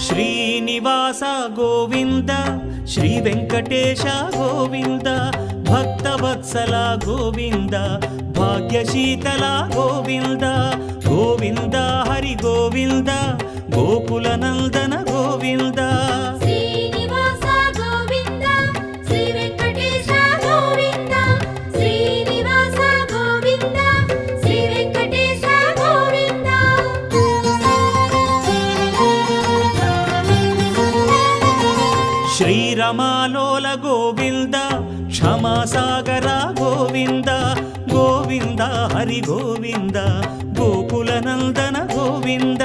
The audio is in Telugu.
శ్రీనివాస గోవింద శ్రీ వెంకటేశ గోవింద భక్తవత్సల గోవింద భాగ్యశీతల గోవింద గోవింద హరి గోవింద గోకుల నందన గోవింద శ్రీనివాస గోవింద శ్రీ వెంకటేశ గోవింద శ్రీనివాస గోవింద శ్రీ వెంకటేశ గోవింద శ్రీరమాలోల గోవింద క్షమాసాగర గోవింద గోవింద హరి గోవింద గోకుల నందన గోవింద